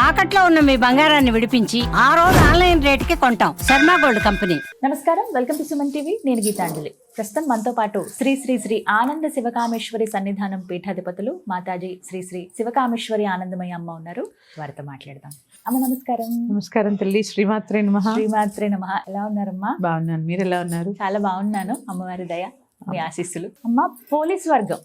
తాకట్లో ఉన్న మీ బంగారాన్ని విడిపించి ఆ రోజు ఆన్లైన్ రేటుకి కొంటాం. Sharma gold company. నమస్కారం, వెల్కమ్ టు సుమన్ టీవీ. నేను గీతాంజలి. ప్రస్తుతం మనతో పాటు శ్రీ శ్రీ శ్రీ ఆనంద శివకామేశ్వరి సన్నిధానం పీఠాధిపతులు మాతాజీ శ్రీ శ్రీ శివకామేశ్వరి ఆనందమయ్య అమ్మ ఉన్నారు. వారితో మాట్లాడదాం. అమ్మ నమస్కారం. నమస్కారం తల్లి. శ్రీమాత్రే నమః. శ్రీమాత్రే నమః. ఎలా ఉన్నారమ్మా? బాగున్నాను, మీరు ఎలా ఉన్నారు? చాలా బాగున్నాను. అమ్మవారి దయ, మీ ఆశీస్సులు. అమ్మ, పోలీస్ వర్గం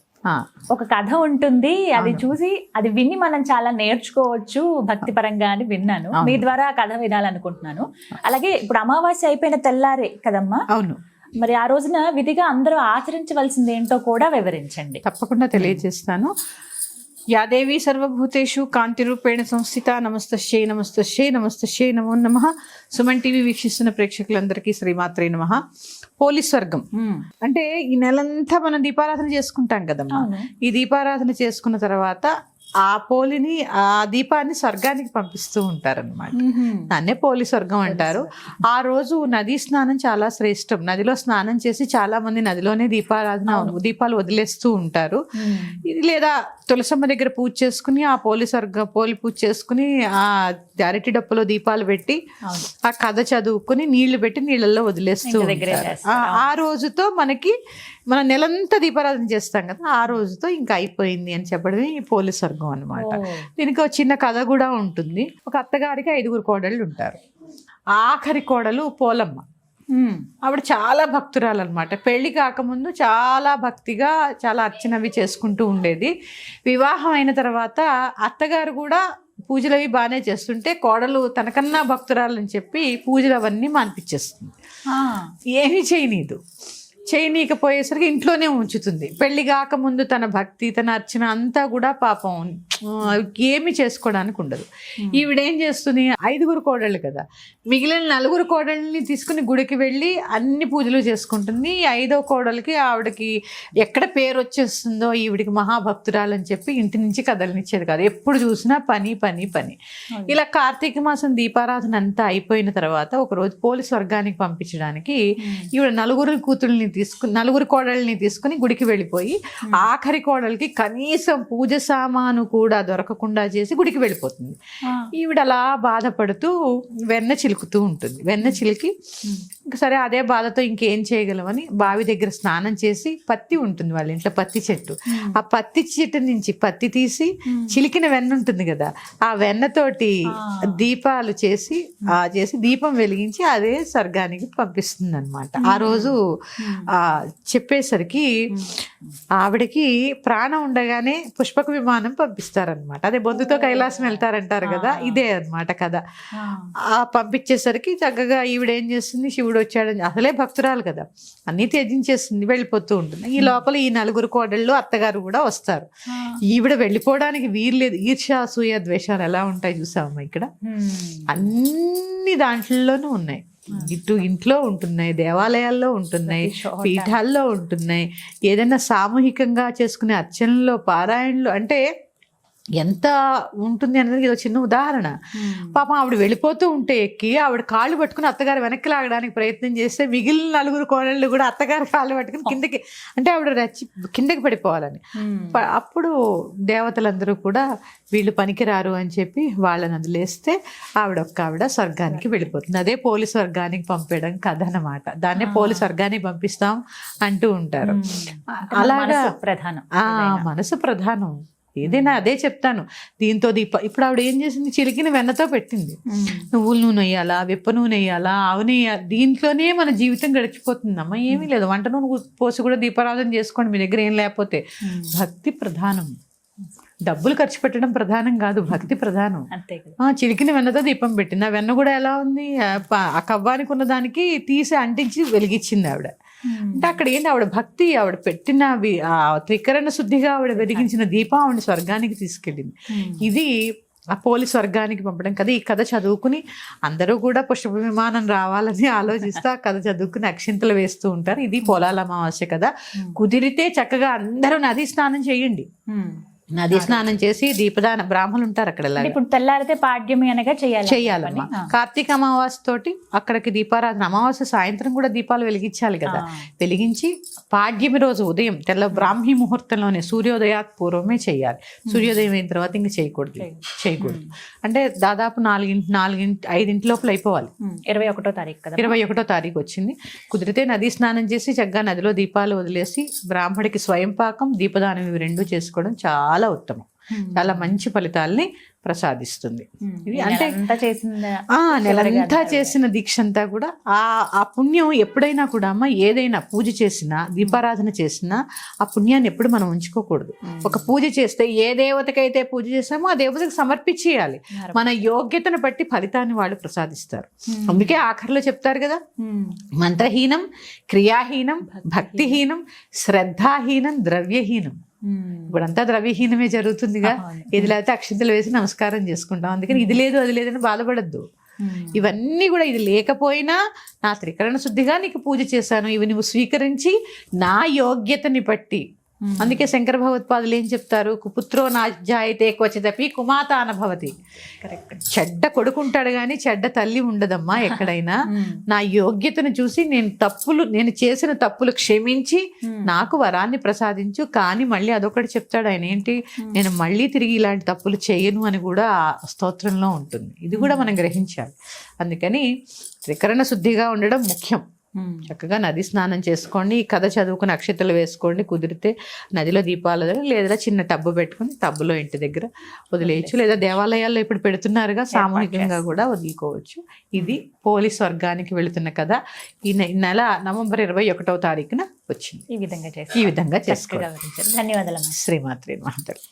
ఒక కథ ఉంటుంది, అది చూసి అది విని మనం చాలా నేర్చుకోవచ్చు భక్తి పరంగా అని విన్నాను. మీ ద్వారా ఆ కథ వినాలనుకుంటున్నాను. అలాగే ఇప్పుడు అమావాస్య అయిపోయిన తెల్లారే కదమ్మా? అవును. మరి ఆ రోజున విధిగా అందరూ ఆచరించవలసింది ఏంటో కూడా వివరించండి. తప్పకుండా తెలియజేస్తాను. యాదేవి సర్వభూతేషు కాంతి రూపేణ సంస్థిత. నమస్తశ్యై నమస్తశ్యై నమస్తశ్యై నమో నమః. సుమన్ టీవీ వీక్షిస్తున్న ప్రేక్షకులందరికీ శ్రీమాత్రే నమః. పోలీస్ వర్గం అంటే ఈ నెలంతా మనం దీపారాధన చేసుకుంటాం కదమ్మా. ఈ దీపారాధన చేసుకున్న తర్వాత ఆ పోలిని, ఆ దీపాన్ని స్వర్గానికి పంపిస్తూ ఉంటారన్నమాట. దాన్నే పోలీస్ స్వర్గం అంటారు. ఆ రోజు నదీ స్నానం చాలా శ్రేష్టం. నదిలో స్నానం చేసి చాలా మంది నదిలోనే దీపాలు వదిలేస్తూ ఉంటారు. ఇది లేదా తులసమ్మ దగ్గర పూజ చేసుకుని ఆ పోలి పూజ చేసుకుని ఆ అరటి డప్పులో దీపాలు పెట్టి ఆ కథ చదువుకుని నీళ్లు పెట్టి నీళ్ళల్లో వదిలేస్తూ ఉంటారు. ఆ రోజుతో మన నెలంతా దీపారాధన చేస్తాం కదా, ఆ రోజుతో ఇంకా అయిపోయింది అని చెప్పడమే ఈ పోలీస్ స్వర్గం అన్నమాట. దీనికి ఒక చిన్న కథ కూడా ఉంటుంది. ఒక అత్తగారికి 5 కోడళ్ళు ఉంటారు. ఆఖరి కోడలు పోలమ్మ. ఆవిడ చాలా భక్తురాలు అనమాట. పెళ్లి కాకముందు చాలా భక్తిగా చాలా అర్చనవి చేసుకుంటూ ఉండేది. వివాహం అయిన తర్వాత అత్తగారు కూడా పూజలు అవి బాగానే చేస్తుంటే కోడలు తనకన్నా భక్తురాలని చెప్పి పూజలు అవన్నీ మానిపించేస్తుంది. ఏమీ చేయనీకపోయేసరికి ఇంట్లోనే ఉంచుతుంది. పెళ్లి కాకముందు తన భక్తి, తన అర్చన అంతా కూడా పాపం ఏమి చేసుకోవడానికి ఉండదు. ఈవిడేం చేస్తుంది, 5 కోడళ్ళు కదా, మిగిలిన 4 కోడళ్ళని తీసుకుని గుడికి వెళ్ళి అన్ని పూజలు చేసుకుంటుంది. 5వ కోడలికి ఆవిడకి ఎక్కడ పేరు వచ్చేస్తుందో ఈవిడికి మహాభక్తురాలని చెప్పి ఇంటి నుంచి కదలనిచ్చేది కాదు. ఎప్పుడు చూసినా పని పని పని. ఇలా కార్తీక మాసం దీపారాధన అంతా అయిపోయిన తర్వాత ఒకరోజు పోలీస్ వర్గానికి పంపించడానికి ఈవిడ 4 కోడళ్ళని తీసుకుని గుడికి వెళ్ళిపోయి ఆఖరి కోడలికి కనీసం పూజ సామాను కూడా దొరకకుండా చేసి గుడికి వెళ్ళిపోతుంది. ఈవిడ అలా బాధపడుతూ వెన్న చిలుకుతూ ఉంటుంది. వెన్న చిలికి సరే అదే బాధతో ఇంకేం చేయగలమని బావి దగ్గర స్నానం చేసి, పత్తి ఉంటుంది వాళ్ళ ఇంట్లో, పత్తి చెట్టు, ఆ పత్తి చెట్టు నుంచి పత్తి తీసి చిలికిన వెన్న ఉంటుంది కదా, ఆ వెన్నతోటి దీపాలు చేసి దీపం వెలిగించి అదే స్వర్గానికి పంపిస్తుంది అనమాట. ఆ రోజు చెప్పేసరికి ఆవిడకి ప్రాణం ఉండగానే పుష్పక విమానం పంపిస్తారనమాట. అదే బొందుతో కైలాసం వెళ్తారంటారు కదా, ఇదే అనమాట కదా. పంపించేసరికి చక్కగా ఈవిడ ఏం చేస్తుంది, శివుడు వచ్చాడని, అసలే భక్తురాలు కదా, అన్నీ త్యజించేస్తుంది, వెళ్ళిపోతూ ఉంటుంది. ఈ లోపల ఈ 4 కోడళ్ళు అత్తగారు కూడా వస్తారు. ఈవిడ వెళ్ళిపోవడానికి వీర్లేదు. ఈర్ష్య, అసూయ, ద్వేషాలు ఎలా ఉంటాయి చూసామమ్మా ఇక్కడ. అన్ని దాంట్లోనూ ఉన్నాయి. ఇటు ఇంట్లో ఉంటున్నాయి, దేవాలయాల్లో ఉంటున్నాయి, పీఠాల్లో ఉంటున్నాయి, ఏదైనా సామూహికంగా చేసుకునే అర్చనలో, పారాయణలో, అంటే ఎంత ఉంటుంది అనేది ఇది చిన్న ఉదాహరణ. పాపం ఆవిడ వెళ్ళిపోతూ ఉంటే ఎక్కి ఆవిడ కాళ్ళు పట్టుకుని అత్తగారు వెనక్కి లాగడానికి ప్రయత్నం చేస్తే మిగిలిన 4 కోడళ్ళు కూడా అత్తగారు కాళ్ళు పట్టుకుని కిందకి, అంటే ఆవిడ కిందకి పడిపోవాలని. అప్పుడు దేవతలందరూ కూడా వీళ్ళు పనికిరారు అని చెప్పి వాళ్ళని వదిలేస్తే ఆవిడ స్వర్గానికి వెళ్ళిపోతుంది. అదే పోలీస్ వర్గానికి పంపేయడం కథ అన్నమాట. దాన్నే పోలీస్ వర్గానికి పంపిస్తాం అంటూ ఉంటారు. అలాగా మనసు ప్రధానం. ఏదైనా అదే చెప్తాను. దీంతో ఇప్పుడు ఆవిడ ఏం చేసింది, చిలికిన వెన్నతో పెట్టింది. నువ్వుల నూనె వేయాలా, విప్ప నూనె వేయాలా, ఆవునే వేయాలి, దీంట్లోనే మన జీవితం గడిచిపోతుందమ్మా. ఏమీ లేదు, వంట నూనె పోసి కూడా దీపారాధన చేసుకోండి మీ దగ్గర ఏం లేకపోతే. భక్తి ప్రధానం, డబ్బులు ఖర్చు పెట్టడం ప్రధానం కాదు, భక్తి ప్రధానం. చిలికిన వెన్నతో దీపం పెట్టింది. ఆ వెన్న కూడా ఎలా ఉంది, ఆ కవ్వానికి ఉన్న దానికి తీసి అంటించి వెలిగించింది ఆవిడ. అంటే అక్కడ ఏంటి, ఆవిడ భక్తి, ఆవిడ పెట్టిన ఆ త్రికరణ శుద్ధిగా ఆవిడ వెలిగించిన దీపం ఆవిడ స్వర్గానికి తీసుకెళ్ళింది. ఇది ఆ పోలీస్ వర్గానికి పంపడం కదా. ఈ కథ చదువుకుని అందరూ కూడా పుష్ప విమానం రావాలని ఆలోచిస్తూ ఆ కథ చదువుకుని అక్షింతలు వేస్తూ ఉంటారు. ఇది పొలాల అమావాస్య కదా. కుదిరితే చక్కగా అందరూ నది స్నానం చేయండి. నది స్నానం చేసి దీపదాన బ్రాహ్మణులు ఉంటారు అక్కడ అంటే ఇప్పుడు తెల్లారితే పాడ్యమి అనగా చెయ్యాలమ్మా. కార్తీక అమావాస్య తోటి అక్కడికి దీపారాధన, అమావాస్య సాయంత్రం కూడా దీపాలు వెలిగించాలి కదా, వెలిగించి పాడ్యమి రోజు ఉదయం తెల్ల బ్రాహ్మీ ముహూర్తంలోనే సూర్యోదయాత్ పూర్వమే చేయాలి. సూర్యోదయం అయిన తర్వాత ఇంకా చేయకూడదు. అంటే దాదాపు 5 లోపల అయిపోవాలి. 21వ తారీఖు కదా, 21వ తారీఖు వచ్చింది. కుదిరితే నదీ స్నానం చేసి చక్కగా నదిలో దీపాలు వదిలేసి బ్రాహ్మడికి స్వయం పాకం దీపదానం ఇవి 2 చేసుకోవడం చాలా ఉత్తమం. చాలా మంచి ఫలితాలని ప్రసాదిస్తుంది. ఇది అంటే నెలంతా చేసిన దీక్ష అంతా కూడా ఆ పుణ్యం ఎప్పుడైనా కూడా అమ్మ, ఏదైనా పూజ చేసినా దీపారాధన చేసినా ఆ పుణ్యాన్ని ఎప్పుడు మనం ఉంచుకోకూడదు. ఒక పూజ చేస్తే ఏ దేవతకైతే పూజ చేస్తామో ఆ దేవతకు సమర్పించేయాలి. మన యోగ్యతను బట్టి ఫలితాన్ని వాళ్ళు ప్రసాదిస్తారు. అందుకే ఆఖరిలో చెప్తారు కదా, మంత్రహీనం, క్రియాహీనం, భక్తిహీనం, శ్రద్ధాహీనం, ద్రవ్యహీనం. ఇప్పుడంతా ద్రవ్యహీనమే జరుగుతుందిగా. ఇది లేకపోతే అక్షంతలు వేసి నమస్కారం చేసుకుంటాం. అందుకని ఇది లేదు అది లేదని బాధపడద్దు. ఇవన్నీ కూడా ఇది లేకపోయినా నా త్రికరణ శుద్ధిగా నీకు పూజ చేశాను, ఇవి నువ్వు స్వీకరించి నా యోగ్యతని బట్టి. అందుకే శంకర భగవత్పాదులు ఏం చెప్తారు, కుపుత్రో నాజాయితే క్వచిదపి కుమాత అనభవతి. చెడ్డ కొడుకుంటాడు కానీ చెడ్డ తల్లి ఉండదమ్మా ఎక్కడైనా. నా యోగ్యతను చూసి నేను చేసిన తప్పులు క్షమించి నాకు వరాన్ని ప్రసాదించు. కానీ మళ్ళీ అదొకటి చెప్తాడు ఆయన, ఏంటి, నేను మళ్ళీ తిరిగి ఇలాంటి తప్పులు చేయను అని కూడా ఆ స్తోత్రంలో ఉంటుంది. ఇది కూడా మనం గ్రహించాలి. అందుకని త్రికరణ శుద్ధిగా ఉండడం ముఖ్యం. చక్కగా నది స్నానం చేసుకోండి, ఈ కథ చదువుకుని అక్షతలు వేసుకోండి. కుదిరితే నదిలో దీపాలు లేదా చిన్న టబ్బు పెట్టుకుని టబ్బులో ఇంటి దగ్గర వదిలేయచ్చు. లేదా దేవాలయాల్లో ఇప్పుడు పెడుతున్నారుగా, సామూహికంగా కూడా వదులుకోవచ్చు. ఇది పోలీస్ వర్గానికి వెళుతున్న కథ. ఈ నెల నవంబర్ 21వ తారీఖున వచ్చింది. ఈ విధంగా చేసుకోండి. ధన్యవాదాలు. ధన్యవాదాలు. శ్రీమాత్రే మహంతలు.